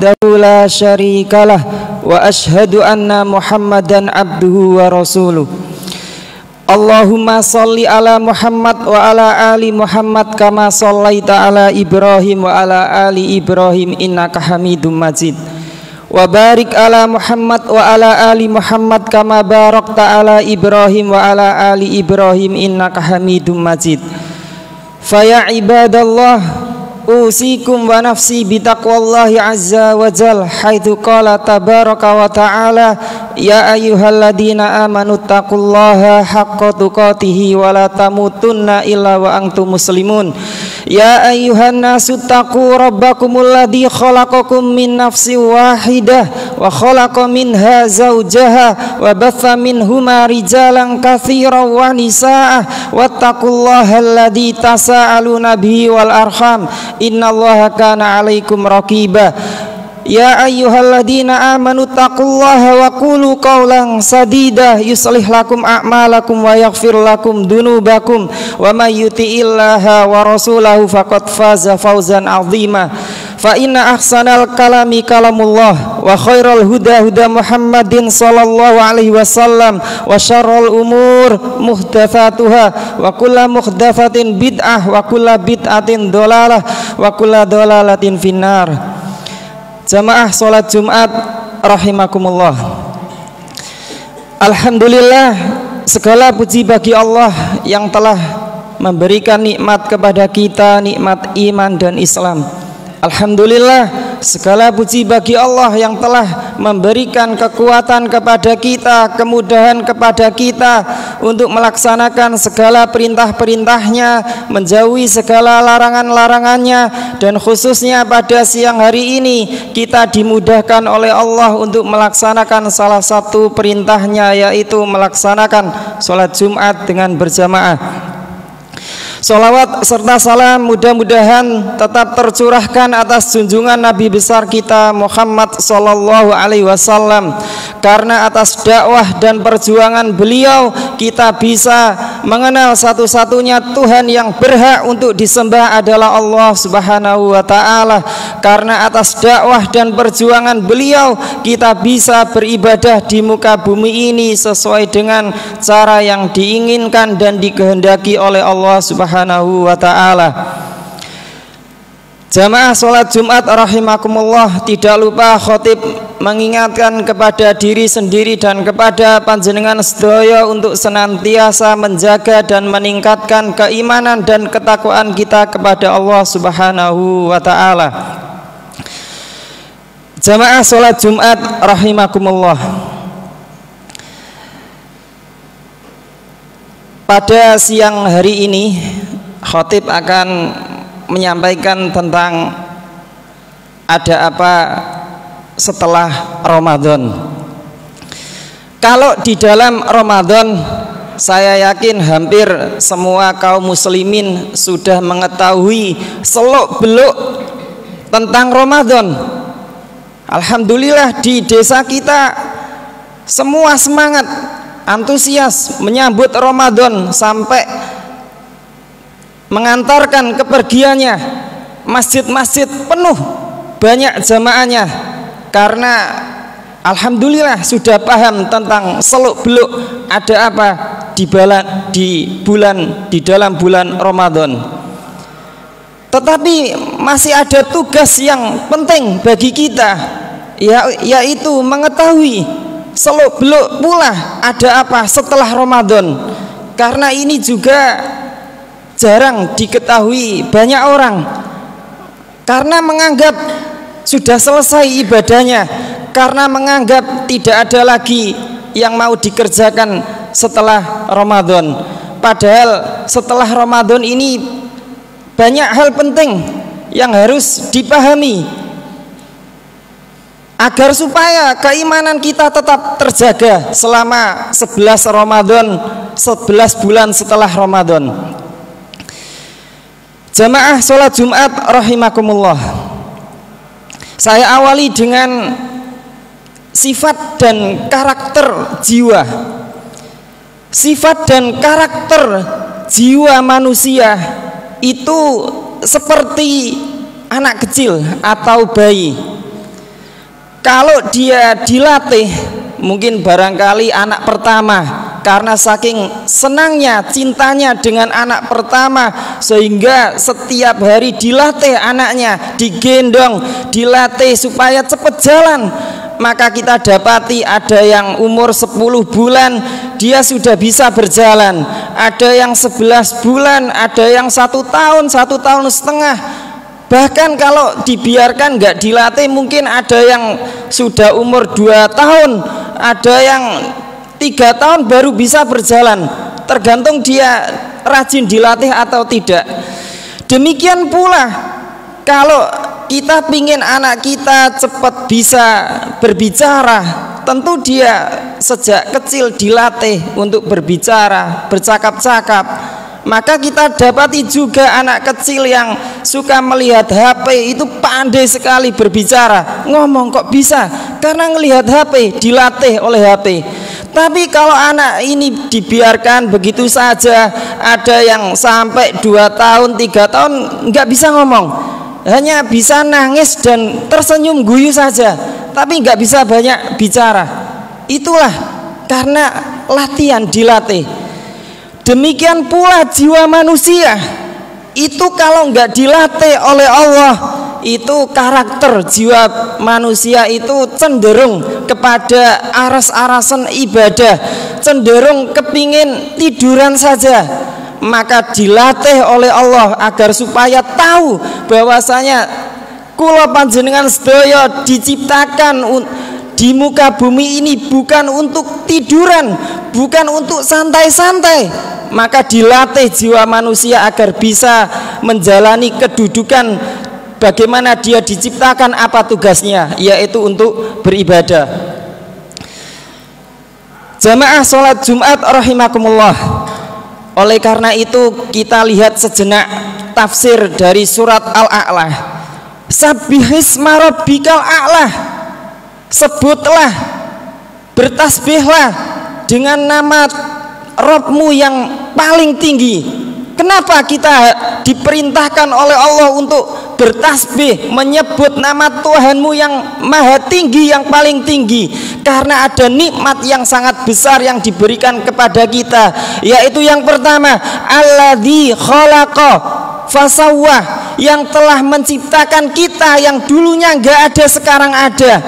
wahdahu la syarikalah wa asyhadu anna Muhammadan abduhu wa rasuluh. Allahumma sholli ala Muhammad wa ala ali Muhammad kama shallaita ala Ibrahim wa ala ali Ibrahim innaka Hamidum Majid. Wa barik ala Muhammad wa ala ali Muhammad kama barakta ala Ibrahim wa ala ali Ibrahim innaka Hamidum Majid. Fa ya ibadallah, usikum wa nafsi bitaqwallahi azza wa jal, haitsu qala tabaraka wa ta'ala, ya ayyuhalladzina amanu taqullaha haqqa tuqatih wa la tamutunna illa wa antum muslimun. Ya ayyuhan nasu taqu rabbakumul ladzi khalaqakum min nafsin wahidah wa khalaqa minha zawjaha wa batha minhuma rijalan katsiran wa nisaa wattaqullaha alladzi tasaaluna bihi wal arham innallaha kana 'alaikum raqiba. Ya ayyuhalladzina amanu taqullaha wa qulu qawlan sadida yuslih lakum a'malakum wa yaghfir lakum dunubakum wa may yuti'illaha wa rasulahu faqad faza fawzan 'azima. Fa inna ahsanal kalami kalamullah wa khairal huda huda Muhammadin sallallahu alaihi wasallam wa syarrul umur muhdatsatuha wa kullu muhdatsatin bid'ah wa kullu bid'atin dhalalah wa kullu dhalalatin finnar. Jamaah sholat Jumat rahimakumullah. Alhamdulillah, segala puji bagi Allah yang telah memberikan nikmat kepada kita, nikmat iman dan Islam. Alhamdulillah, segala puji bagi Allah yang telah memberikan kekuatan kepada kita, kemudahan kepada kita untuk melaksanakan segala perintah-perintahnya, menjauhi segala larangan-larangannya, dan khususnya pada siang hari ini kita dimudahkan oleh Allah untuk melaksanakan salah satu perintahnya, yaitu melaksanakan sholat Jumat dengan berjamaah. Salawat serta salam mudah-mudahan tetap tercurahkan atas junjungan Nabi besar kita Muhammad sallallahu alaihi wasallam, karena atas dakwah dan perjuangan beliau kita bisa mengenal satu-satunya Tuhan yang berhak untuk disembah adalah Allah Subhanahu wa taala. Karena atas dakwah dan perjuangan beliau kita bisa beribadah di muka bumi ini sesuai dengan cara yang diinginkan dan dikehendaki oleh Allah Subhanahu wa ta'ala. Jamaah sholat Jumat rahimakumullah, tidak lupa khotib mengingatkan kepada diri sendiri dan kepada panjenengan sedaya untuk senantiasa menjaga dan meningkatkan keimanan dan ketakwaan kita kepada Allah Subhanahu wa ta'ala. Jamaah sholat Jumat rahimakumullah, pada siang hari ini khotib akan menyampaikan tentang ada apa setelah Ramadan. Kalau di dalam Ramadan, saya yakin hampir semua kaum muslimin sudah mengetahui seluk-beluk tentang Ramadan. Alhamdulillah, di desa kita semua semangat, antusias menyambut Ramadan sampai mengantarkan kepergiannya. Masjid-masjid penuh, banyak jamaahnya, karena alhamdulillah sudah paham tentang seluk-beluk ada apa di dalam bulan Ramadan. Tetapi masih ada tugas yang penting bagi kita, yaitu mengetahui seluk-beluk pula ada apa setelah Ramadan, karena ini juga jarang diketahui banyak orang, karena menganggap sudah selesai ibadahnya, karena menganggap tidak ada lagi yang mau dikerjakan setelah Ramadan. Padahal setelah Ramadan ini banyak hal penting yang harus dipahami agar supaya keimanan kita tetap terjaga selama 11 Ramadan, 11 bulan setelah Ramadan. Jamaah sholat Jumat rahimakumullah, saya awali dengan sifat dan karakter jiwa. Sifat dan karakter jiwa manusia itu seperti anak kecil atau bayi. Kalau dia dilatih, mungkin barangkali anak pertama, karena saking senangnya, cintanya dengan anak pertama, sehingga setiap hari dilatih anaknya, digendong, dilatih supaya cepat jalan. Maka kita dapati ada yang umur 10 bulan dia sudah bisa berjalan, ada yang 11 bulan, ada yang 1 tahun, 1 tahun setengah. Bahkan kalau dibiarkan nggak dilatih, mungkin ada yang sudah umur 2 tahun, ada yang 3 tahun baru bisa berjalan, tergantung dia rajin dilatih atau tidak. Demikian pula kalau kita pingin anak kita cepat bisa berbicara, tentu dia sejak kecil dilatih untuk berbicara, bercakap-cakap. Maka kita dapati juga anak kecil yang suka melihat HP itu pandai sekali berbicara, ngomong kok bisa, karena melihat HP, dilatih oleh HP. Tapi kalau anak ini dibiarkan begitu saja, ada yang sampai 2 tahun, 3 tahun nggak bisa ngomong, hanya bisa nangis dan tersenyum guyu saja, tapi nggak bisa banyak bicara. Itulah karena latihan, dilatih. Demikian pula jiwa manusia itu kalau nggak dilatih oleh Allah, itu karakter jiwa manusia itu cenderung kepada aras-arasan ibadah, cenderung kepingin tiduran saja. Maka dilatih oleh Allah agar supaya tahu bahwasanya kula panjenengan sedaya diciptakan di muka bumi ini bukan untuk tiduran, bukan untuk santai-santai. Maka dilatih jiwa manusia agar bisa menjalani kedudukan bagaimana dia diciptakan, apa tugasnya, yaitu untuk beribadah. Jamaah sholat Jumat rahimakumullah. Oleh karena itu kita lihat sejenak tafsir dari surat Al-A'la. Sabbihisma rabbikal a'la, sebutlah, bertasbihlah dengan nama Rabbmu yang paling tinggi. Kenapa kita diperintahkan oleh Allah untuk bertasbih, menyebut nama Tuhanmu yang maha tinggi, yang paling tinggi? Karena ada nikmat yang sangat besar yang diberikan kepada kita, yaitu yang pertama, alladzi khalaqa fasawwah, yang telah menciptakan kita yang dulunya nggak ada sekarang ada.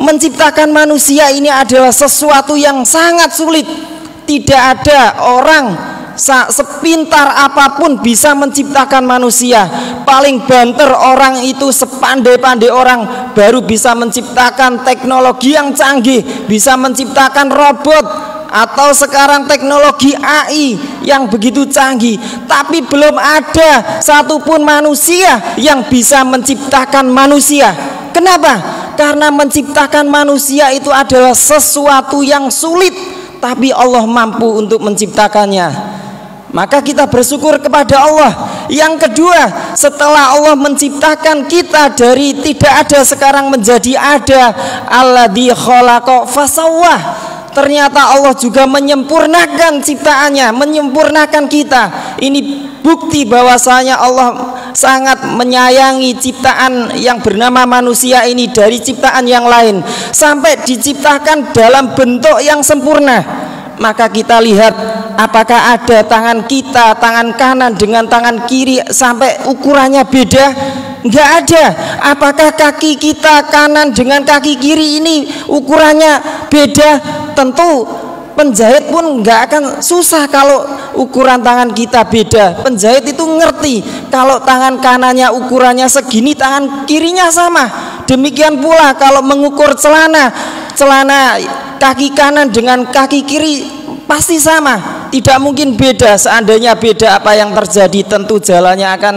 Menciptakan manusia ini adalah sesuatu yang sangat sulit. Tidak ada orang sepintar apapun bisa menciptakan manusia. Paling banter orang itu, sepandai-pandai orang baru bisa menciptakan teknologi yang canggih, bisa menciptakan robot, atau sekarang teknologi AI yang begitu canggih. Tapi belum ada satupun manusia yang bisa menciptakan manusia. Kenapa? Karena menciptakan manusia itu adalah sesuatu yang sulit, tapi Allah mampu untuk menciptakannya. Maka kita bersyukur kepada Allah. Yang kedua, setelah Allah menciptakan kita dari tidak ada sekarang menjadi ada, alladzi khalaqa fasawwah, ternyata Allah juga menyempurnakan ciptaannya, menyempurnakan kita. Ini bukti bahwasanya Allah sangat menyayangi ciptaan yang bernama manusia ini dari ciptaan yang lain, sampai diciptakan dalam bentuk yang sempurna. Maka kita lihat apakah ada tangan kita, tangan kanan dengan tangan kiri sampai ukurannya beda? Enggak ada. Apakah kaki kita kanan dengan kaki kiri ini ukurannya beda? Tentu penjahit pun enggak akan susah kalau ukuran tangan kita beda. Penjahit itu ngerti kalau tangan kanannya ukurannya segini, tangan kirinya sama. Demikian pula kalau mengukur celana kaki kanan dengan kaki kiri pasti sama, tidak mungkin beda. Seandainya beda, apa yang terjadi? Tentu jalannya akan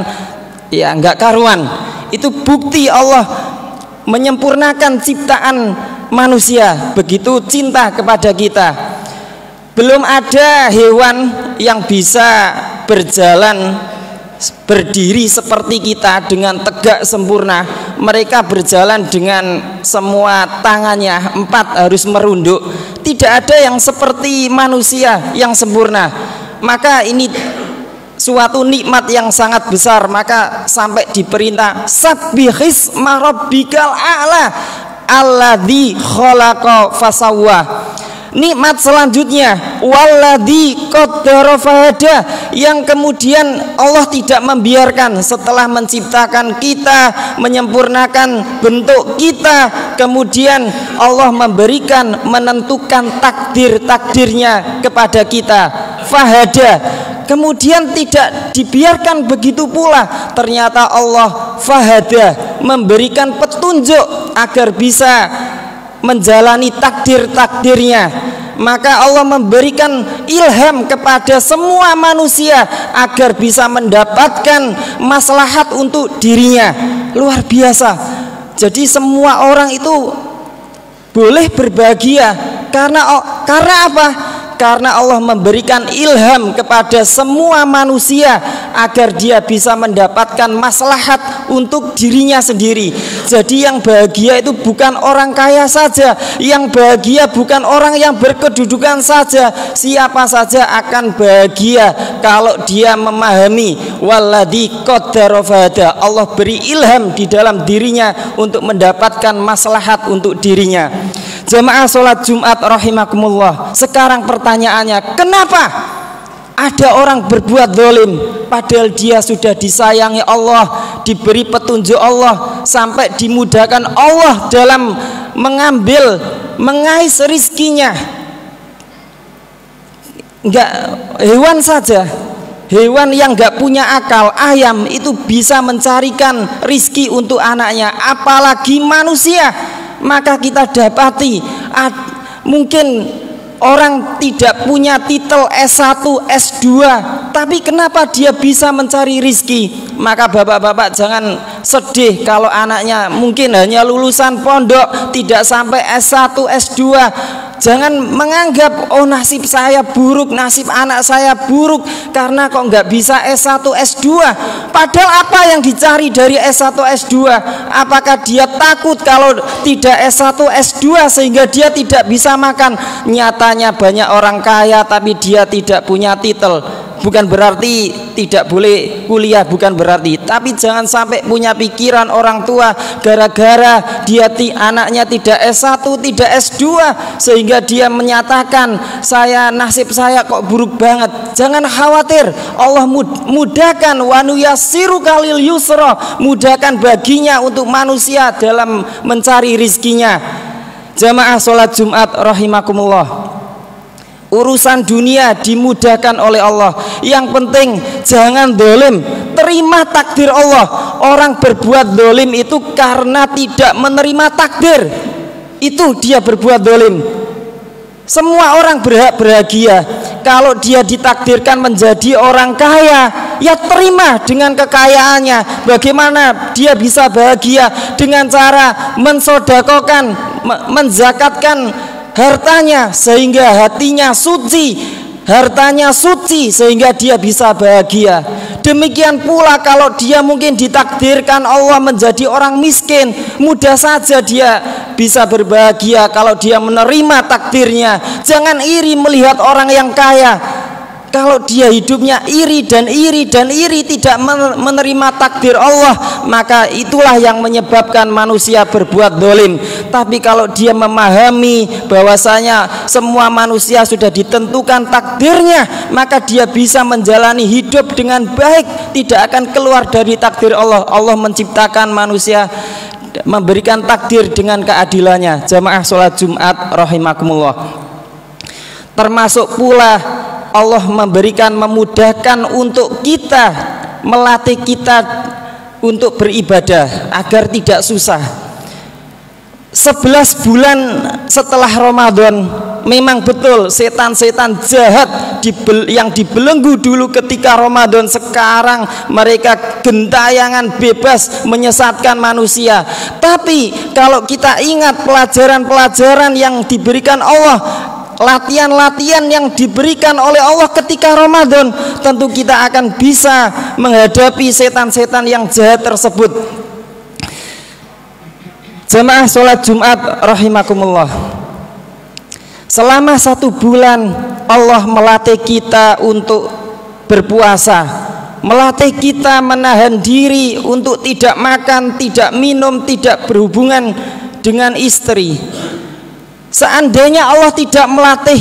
ya enggak karuan. Itu bukti Allah menyempurnakan ciptaan manusia, begitu cinta kepada kita. Belum ada hewan yang bisa berjalan berdiri seperti kita dengan tegak sempurna. Mereka berjalan dengan semua tangannya 4 harus merunduk. Tidak ada yang seperti manusia yang sempurna. Maka ini suatu nikmat yang sangat besar. Maka sampai diperintah sabbihisma rabbikal a'la, alladzi khalaqa fasawwa. Nikmat selanjutnya walladzi qaddara fahada, yang kemudian Allah tidak membiarkan setelah menciptakan kita, menyempurnakan bentuk kita, kemudian Allah memberikan, menentukan takdir-takdirnya kepada kita. Fahada, kemudian tidak dibiarkan begitu pula, ternyata Allah fahada, memberikan petunjuk agar bisa menjalani takdir-takdirnya. Maka Allah memberikan ilham kepada semua manusia agar bisa mendapatkan maslahat untuk dirinya. Luar biasa. Jadi semua orang itu boleh berbahagia karena apa? Karena Allah memberikan ilham kepada semua manusia agar dia bisa mendapatkan maslahat untuk dirinya sendiri. Jadi yang bahagia itu bukan orang kaya saja, yang bahagia bukan orang yang berkedudukan saja. Siapa saja akan bahagia kalau dia memahami walladzi qaddara fahada. Allah beri ilham di dalam dirinya untuk mendapatkan maslahat untuk dirinya. Jamaah sholat Jumat rahimakumullah. Sekarang pertanyaannya, kenapa ada orang berbuat zalim padahal dia sudah disayangi Allah, diberi petunjuk Allah, sampai dimudahkan Allah dalam mengambil, mengais rizkinya. Enggak, hewan saja, hewan yang enggak punya akal, ayam itu bisa mencarikan rizki untuk anaknya, apalagi manusia. Maka kita dapati mungkin orang tidak punya titel S1, S2, tapi kenapa dia bisa mencari rizki? Maka bapak-bapak jangan sedih kalau anaknya mungkin hanya lulusan pondok, tidak sampai S1, S2. Jangan menganggap, oh nasib saya buruk, nasib anak saya buruk karena kok nggak bisa S1, S2. Padahal apa yang dicari dari S1, S2? Apakah dia takut kalau tidak S1, S2 sehingga dia tidak bisa makan? Nyatanya banyak orang kaya tapi dia tidak punya titel. Bukan berarti tidak boleh kuliah, bukan berarti. Tapi jangan sampai punya pikiran orang tua gara-gara dia anaknya tidak S1, tidak S2 sehingga dia menyatakan nasib saya kok buruk banget. Jangan khawatir, Allah mudahkan, wa nuyassiru kalil yusra, mudahkan baginya untuk manusia dalam mencari rizkinya. Jamaah sholat Jumat rahimakumullah. Urusan dunia dimudahkan oleh Allah. Yang penting jangan dolim, terima takdir Allah. Orang berbuat dolim itu karena tidak menerima takdir, itu dia berbuat dolim. Semua orang berhak bahagia. Kalau dia ditakdirkan menjadi orang kaya, ya terima dengan kekayaannya. Bagaimana dia bisa bahagia? Dengan cara mensodakokan, menzakatkan hartanya sehingga hatinya suci, hartanya suci sehingga dia bisa bahagia. Demikian pula kalau dia mungkin ditakdirkan Allah menjadi orang miskin, mudah saja dia bisa berbahagia kalau dia menerima takdirnya. Jangan iri melihat orang yang kaya. Kalau dia hidupnya iri dan iri dan iri, tidak menerima takdir Allah, maka itulah yang menyebabkan manusia berbuat dolim. Tapi kalau dia memahami bahwasanya semua manusia sudah ditentukan takdirnya, maka dia bisa menjalani hidup dengan baik, tidak akan keluar dari takdir Allah. Allah menciptakan manusia, memberikan takdir dengan keadilannya. Jamaah sholat Jumat rahimakumullah. Termasuk pula Allah memudahkan untuk kita, melatih kita untuk beribadah agar tidak susah. 11 bulan setelah Ramadan, memang betul setan-setan jahat yang dibelenggu dulu ketika Ramadan, sekarang mereka gentayangan bebas menyesatkan manusia. Tapi kalau kita ingat pelajaran-pelajaran yang diberikan Allah, latihan-latihan yang diberikan oleh Allah ketika Ramadan, tentu kita akan bisa menghadapi setan-setan yang jahat tersebut. Jamaah sholat Jumat rahimakumullah. Selama 1 bulan Allah melatih kita untuk berpuasa, melatih kita menahan diri untuk tidak makan, tidak minum, tidak berhubungan dengan istri. Seandainya Allah tidak melatih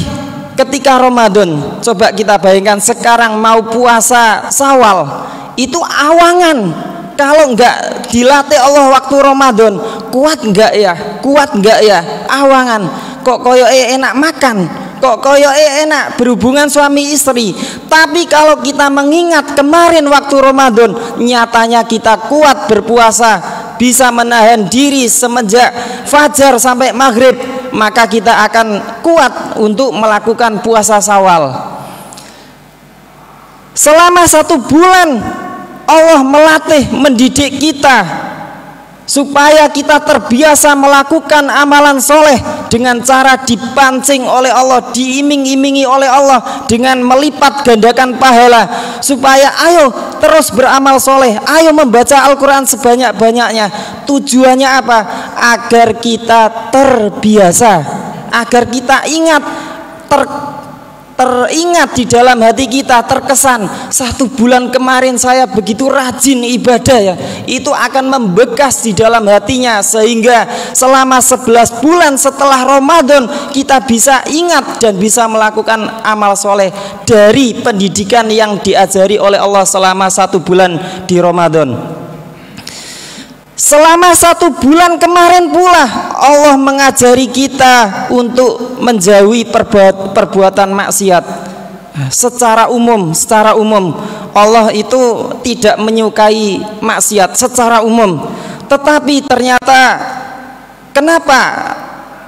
ketika Ramadan, coba kita bayangkan sekarang mau puasa Syawal, itu awangan. Kalau enggak dilatih Allah waktu Ramadan, kuat enggak ya? Kuat enggak ya? Awangan. Kok koyo enak makan, kok koyo enak berhubungan suami istri. Tapi kalau kita mengingat kemarin waktu Ramadan, nyatanya kita kuat berpuasa, bisa menahan diri semenjak fajar sampai maghrib, maka kita akan kuat untuk melakukan puasa Syawal. Selama 1 bulan Allah melatih, mendidik kita supaya kita terbiasa melakukan amalan soleh dengan cara dipancing oleh Allah, diiming-imingi oleh Allah dengan melipat gandakan pahala, supaya ayo terus beramal soleh, ayo membaca Al-Quran sebanyak-banyaknya. Tujuannya apa? Agar kita terbiasa, agar kita ingat, teringat di dalam hati kita, terkesan 1 bulan kemarin saya begitu rajin ibadah ya, itu akan membekas di dalam hatinya, sehingga selama 11 bulan setelah Ramadan kita bisa ingat dan bisa melakukan amal soleh dari pendidikan yang diajari oleh Allah selama 1 bulan di Ramadan. Selama 1 bulan kemarin pula Allah mengajari kita untuk menjauhi perbuatan maksiat. Secara umum Allah itu tidak menyukai maksiat secara umum. Tetapi ternyata kenapa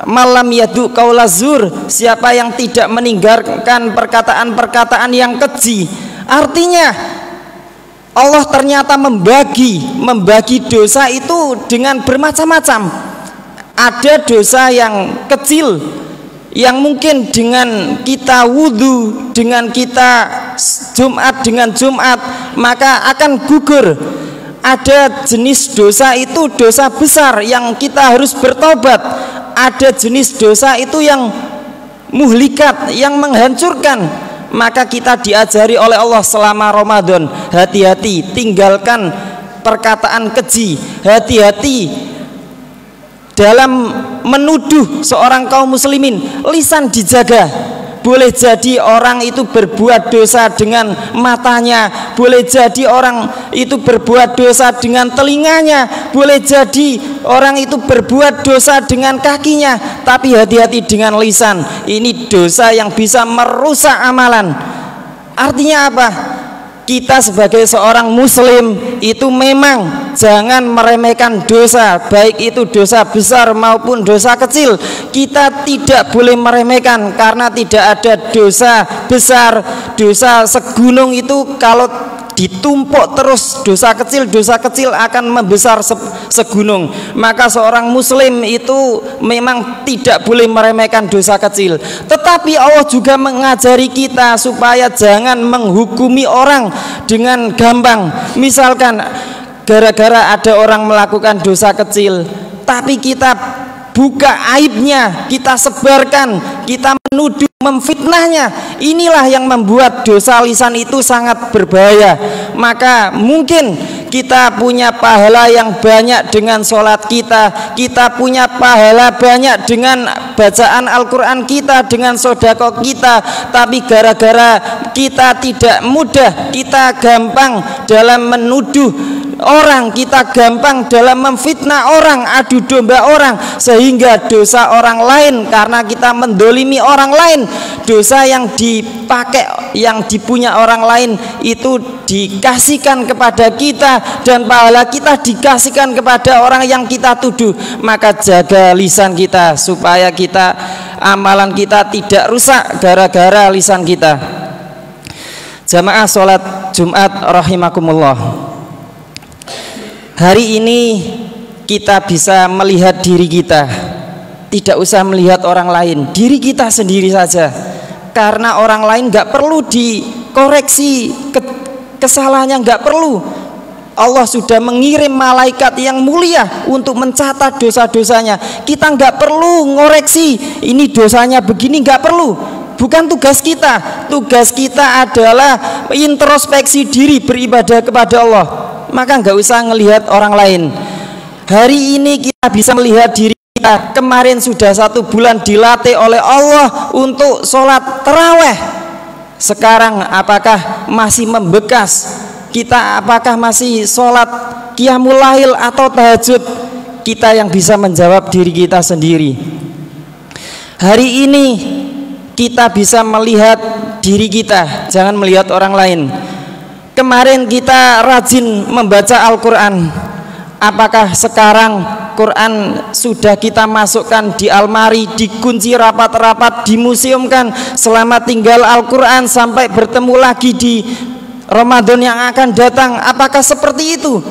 malam yadu qaulazur, siapa yang tidak meninggalkan perkataan-perkataan yang keji. Artinya Allah ternyata membagi dosa itu dengan bermacam-macam. Ada dosa yang kecil yang mungkin dengan kita wudhu, dengan kita Jumat dengan Jumat maka akan gugur. Ada jenis dosa itu dosa besar yang kita harus bertobat. Ada jenis dosa itu yang muhlikat, yang menghancurkan. Maka kita diajari oleh Allah selama Ramadan, hati-hati, tinggalkan perkataan keji, hati-hati dalam menuduh seorang kaum muslimin, lisan dijaga. Boleh jadi orang itu berbuat dosa dengan matanya, boleh jadi orang itu berbuat dosa dengan telinganya, boleh jadi orang itu berbuat dosa dengan kakinya. Tapi hati-hati dengan lisan, ini dosa yang bisa merusak amalan. Artinya apa? Kita sebagai seorang muslim itu memang jangan meremehkan dosa, baik itu dosa besar maupun dosa kecil. Kita tidak boleh meremehkan, karena tidak ada dosa besar, dosa segunung itu kalau ditumpuk terus dosa kecil akan membesar segunung. Maka seorang muslim itu memang tidak boleh meremehkan dosa kecil. Tetapi Allah juga mengajari kita supaya jangan menghukumi orang dengan gampang. Misalkan gara-gara ada orang melakukan dosa kecil, tapi kita buka aibnya, kita sebarkan, kita menuduh, memfitnahnya. Inilah yang membuat dosa lisan itu sangat berbahaya. Maka mungkin kita punya pahala yang banyak dengan sholat kita, kita punya pahala banyak dengan bacaan Al-Quran kita, dengan sodako kita, tapi gara-gara kita tidak mudah, kita gampang dalam menuduh orang, kita gampang dalam memfitnah orang, adu domba orang, sehingga dosa orang lain karena kita mendolimi orang lain, dosa yang dipakai, yang dipunya orang lain itu dikasihkan kepada kita, dan pahala kita dikasihkan kepada orang yang kita tuduh. Maka jaga lisan kita supaya kita, amalan kita tidak rusak gara-gara lisan kita. Jamaah sholat Jumat rahimakumullah, hari ini kita bisa melihat diri kita, tidak usah melihat orang lain, diri kita sendiri saja. Karena orang lain nggak perlu dikoreksi kesalahannya, nggak perlu. Allah sudah mengirim malaikat yang mulia untuk mencatat dosa-dosanya. Kita nggak perlu ngoreksi, ini dosanya begini, nggak perlu. Bukan tugas kita. Tugas kita adalah introspeksi diri, beribadah kepada Allah. Maka nggak usah ngelihat orang lain. Hari ini kita bisa melihat diri kita kita kemarin sudah 1 bulan dilatih oleh Allah untuk sholat taraweh. Sekarang apakah masih membekas? Kita apakah masih sholat qiyamul lail atau tahajud? Kita yang bisa menjawab diri kita sendiri. Hari ini kita bisa melihat diri kita, jangan melihat orang lain. Kemarin kita rajin membaca Al-Quran. Apakah sekarang Quran sudah kita masukkan di almari, dikunci rapat-rapat, dimuseumkan selama tinggal Al-Quran sampai bertemu lagi di Ramadan yang akan datang? Apakah seperti itu?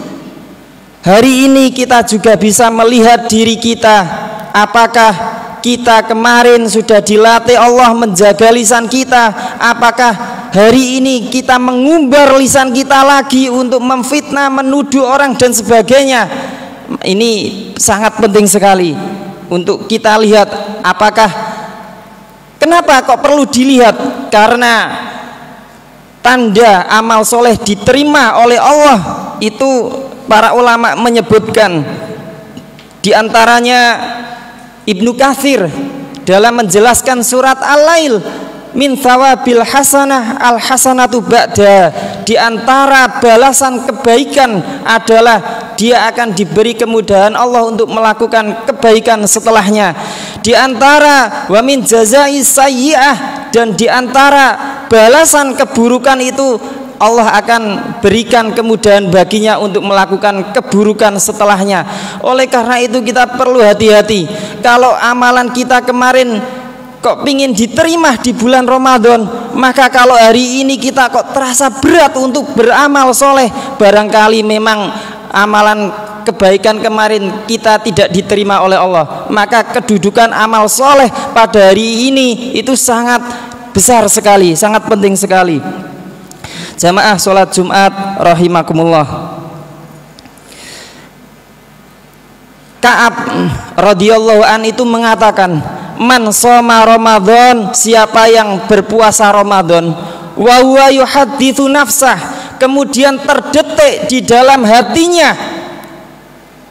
Hari ini kita juga bisa melihat diri kita. Apakah kita kemarin sudah dilatih Allah menjaga lisan kita? Apakah hari ini kita mengumbar lisan kita lagi untuk memfitnah, menuduh orang dan sebagainya? Ini sangat penting sekali untuk kita lihat. Apakah, kenapa kok perlu dilihat? Karena tanda amal soleh diterima oleh Allah itu para ulama menyebutkan, diantaranya Ibnu Katsir dalam menjelaskan surat Al-Lail, min thawabil hasanah al hasanatu ba'da, di antara balasan kebaikan adalah dia akan diberi kemudahan Allah untuk melakukan kebaikan setelahnya. Di antara wa min jazai sayyi'ah, dan di antara balasan keburukan itu Allah akan berikan kemudahan baginya untuk melakukan keburukan setelahnya. Oleh karena itu kita perlu hati-hati. Kalau amalan kita kemarin kok pingin diterima di bulan Ramadan, maka kalau hari ini kita kok terasa berat untuk beramal soleh, barangkali memang amalan kebaikan kemarin kita tidak diterima oleh Allah. Maka kedudukan amal soleh pada hari ini itu sangat besar sekali, sangat penting sekali. Jamaah sholat Jumat rahimakumullah. Ka'ab radhiyallahu an itu mengatakan, man shoma Ramadan, siapa yang berpuasa Ramadan, wa huwa yuhadditsu nafsah, kemudian terdetik di dalam hatinya,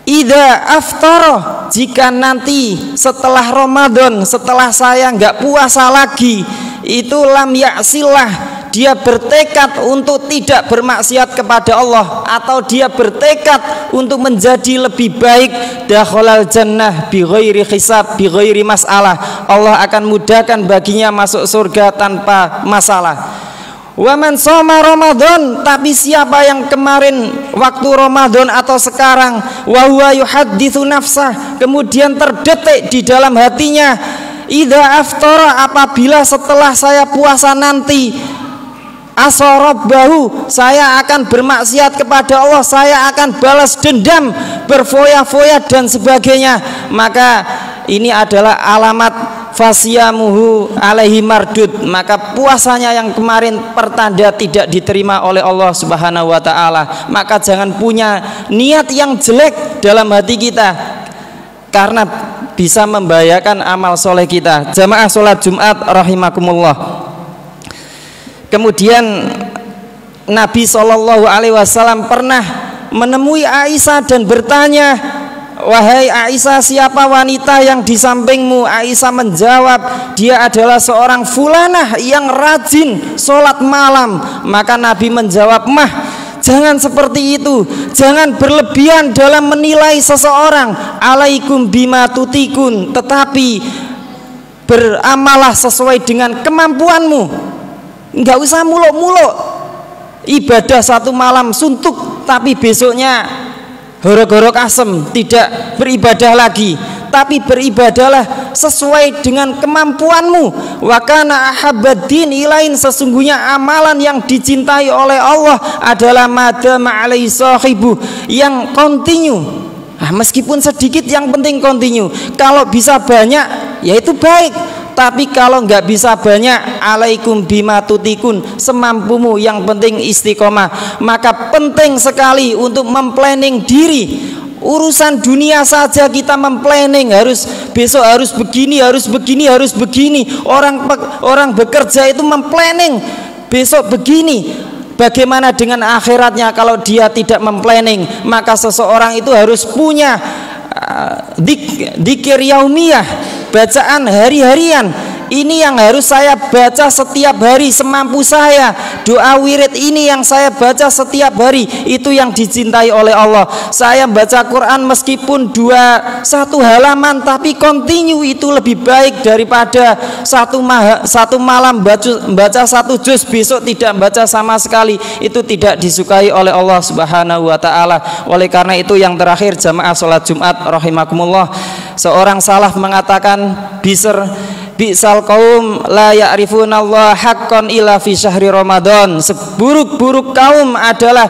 idza aftara, jika nanti setelah Ramadan, setelah saya enggak puasa lagi, itu lam ya'sillah, dia bertekad untuk tidak bermaksiat kepada Allah, atau dia bertekad untuk menjadi lebih baik, dakhalal jannah bi ghairi hisab bi ghairi masalah, Allah akan mudahkan baginya masuk surga tanpa masalah. Wa man shoma Ramadan, tapi siapa yang kemarin waktu Ramadan atau sekarang, wa huwa yuhadditsu nafsah, kemudian terdetik di dalam hatinya, idza aftara, apabila setelah saya puasa nanti, asarabahu, saya akan bermaksiat kepada Allah, saya akan balas dendam, berfoya-foya dan sebagainya, maka ini adalah alamat fasyamuhu alaihi mardud, maka puasanya yang kemarin pertanda tidak diterima oleh Allah Subhanahu wa taala. Maka jangan punya niat yang jelek dalam hati kita, karena bisa membahayakan amal soleh kita. Jamaah sholat Jumat rahimakumullah. Kemudian Nabi SAW pernah menemui Aisyah dan bertanya, wahai Aisyah, siapa wanita yang di sampingmu? Aisyah menjawab, dia adalah seorang fulanah yang rajin sholat malam. Maka Nabi menjawab, mah, jangan seperti itu, jangan berlebihan dalam menilai seseorang. Alaikum bima tutikun, tetapi beramalah sesuai dengan kemampuanmu. Enggak usah muluk-muluk ibadah 1 malam suntuk, tapi besoknya horok-horok asem, tidak beribadah lagi, tapi beribadahlah sesuai dengan kemampuanmu. Wa kana ahabbad-din ilain, sesungguhnya amalan yang dicintai oleh Allah adalah madama alaihi sahibu, yang continue. Meskipun sedikit, yang penting continue. Kalau bisa banyak, ya itu baik. Tapi kalau nggak bisa banyak, alaikum bima tutikun, semampumu, yang penting istiqomah. Maka penting sekali untuk memplanning diri. Urusan dunia saja kita memplanning, harus besok harus begini, harus begini, harus begini. Orang bekerja itu memplanning besok begini. Bagaimana dengan akhiratnya kalau dia tidak memplanning? Maka seseorang itu harus punya dzikir yaumiyah, bacaan hari-harian. Ini yang harus saya baca setiap hari semampu saya. Doa wirid ini yang saya baca setiap hari, itu yang dicintai oleh Allah. Saya baca Quran meskipun satu halaman tapi continue, itu lebih baik daripada satu malam baca satu juz, besok tidak baca sama sekali. Itu tidak disukai oleh Allah Subhanahu wa taala. Oleh karena itu yang terakhir, jamaah salat Jumat rahimakumullah, seorang salaf mengatakan Bi'sal qaum la ya'rifunallaha haqqan illa fi syahri Ramadan. Seburuk-buruk kaum adalah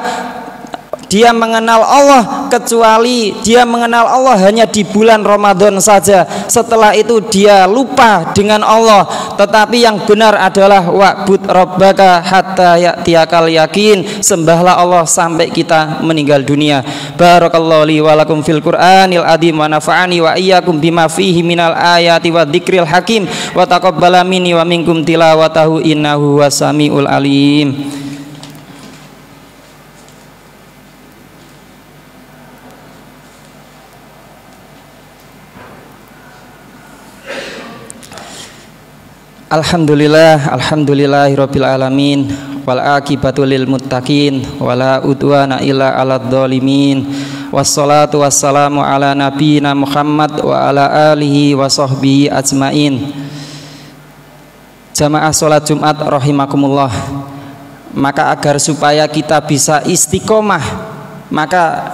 dia mengenal Allah kecuali dia mengenal Allah hanya di bulan Ramadan saja. Setelah itu dia lupa dengan Allah. Tetapi yang benar adalah wa'bud rabbaka hatta ya'tiyakal yakin. Sembahlah Allah sampai kita meninggal dunia. Barakallahu li wa lakum fil Qur'anil azim wa nafa'ani wa iyyakum bima fihi minal ayati wa dzikril hakim wa taqabbala minni wa minkum tilawatahu innahu wasamiul alim. Alhamdulillahirabbil alamin wal aqibatu lil muttaqin wala udwana illa 'alad dzalimin wassalatu wassalamu ala nabiyyina Muhammad wa ala alihi wa sahbihi ajmain. Jamaah salat Jumat rahimakumullah, maka agar supaya kita bisa istiqomah, maka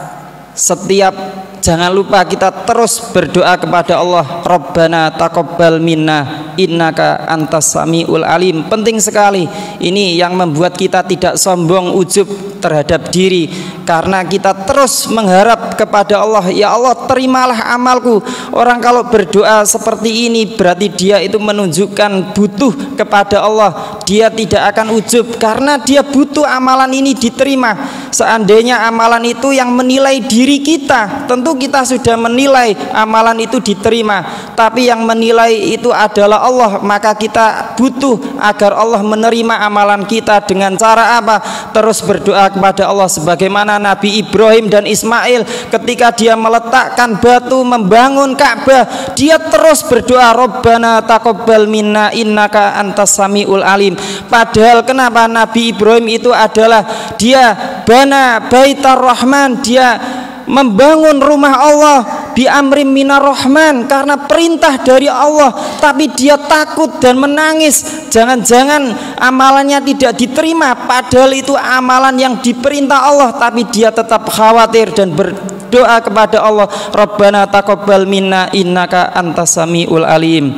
jangan lupa kita terus berdoa kepada Allah. Rabbana taqabbal minna innaka antas samiul alim. Penting sekali. Ini yang membuat kita tidak sombong, ujub terhadap diri, karena kita terus mengharap kepada Allah. Ya Allah, terimalah amalku. Orang kalau berdoa seperti ini berarti dia itu menunjukkan butuh kepada Allah. Dia tidak akan ujub karena dia butuh amalan ini diterima. Seandainya amalan itu yang menilai diri kita, tentu kita sudah menilai amalan itu diterima. Tapi yang menilai itu adalah Allah, maka kita butuh agar Allah menerima amalan kita. Dengan cara apa? Terus berdoa kepada Allah, sebagaimana Nabi Ibrahim dan Ismail ketika dia meletakkan batu membangun Ka'bah, dia terus berdoa, Rabbana taqabbal minna innaka antas samiul alim. Padahal kenapa Nabi Ibrahim itu adalah dia bana baitar rahman, dia membangun rumah Allah bi amrim minar rahman, karena perintah dari Allah, tapi dia takut dan menangis jangan-jangan amalannya tidak diterima, padahal itu amalan yang diperintah Allah, tapi dia tetap khawatir dan berdoa kepada Allah, Rabbana taqabbal minna innaka antas samiul alim.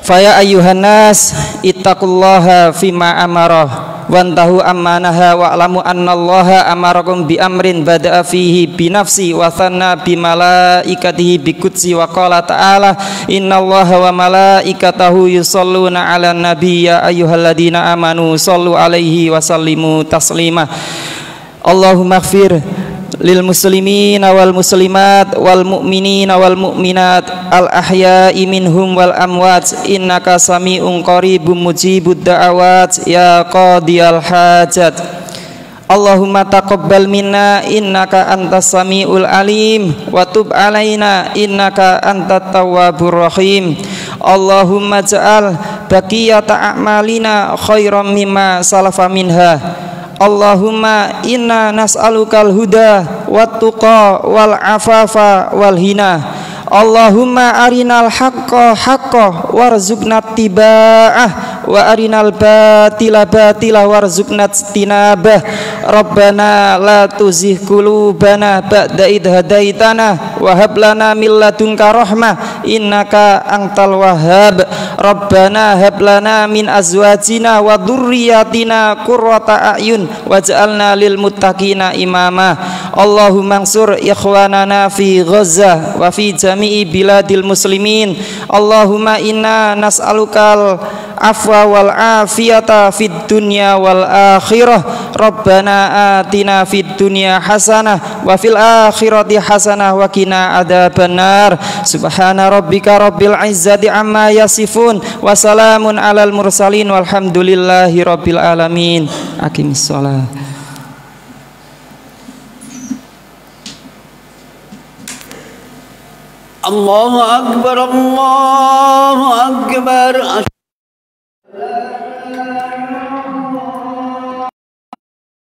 Faya ayyuhan nas ittaqullaha fima amarah wantahu ammanaha wa'lamu annallaha amarakum bi amrin bada'a fihi bi nafsi wa thanna bi malaikatihi bi qudsi wa qala ta'ala innallaha wa malaikatahu yusholluna 'alan nabiy ya ayyuhalladzina amanu shollu 'alaihi wa sallimu taslima. Allahumma ighfir lil muslimina wal muslimat wal mu'minina wal mu'minat al ahya'i minhum wal amwat innaka sami'un qaribun mujibud da'awat ya qadiyal hajat. Allahumma taqabbal minna innaka antas sami'ul alim wa tub alaina innaka antat tawwabur rahim. Allahumma ja'al baqiyata a'malina khairan mimma salafa minha. Allahumma inna nas'alukal huda wat tuqa wal afafa wal hina. Allahumma arinal haqqa haqqa warzuqna tiba'ah wa arinal batila batila warzuqna tinabah. Rabbana la tuzigh qulubana ba'da idh hadaitana wa hab lana min ladunka rahmah innaka antal wahhab. Rabbana hab lana min azwajina wa dhurriyyatina qurrata a'yun waj'alna lil muttaqina imama. Allahumma ansur ikhwanana fi Gaza wa fi jami'i biladil muslimin. Allahumma inna nas'alukal afwa wal afiyata fid dunya wal akhirah. Rabbana atina fid dunya hasanah wa fil akhirati hasanah wa qina adzabannar. Subhana rabbika rabbil izzati amma yasifun wa salamun alal mursalin walhamdulillahi rabbil alamin. Aqimis shalah. الله أكبر الله أكبر.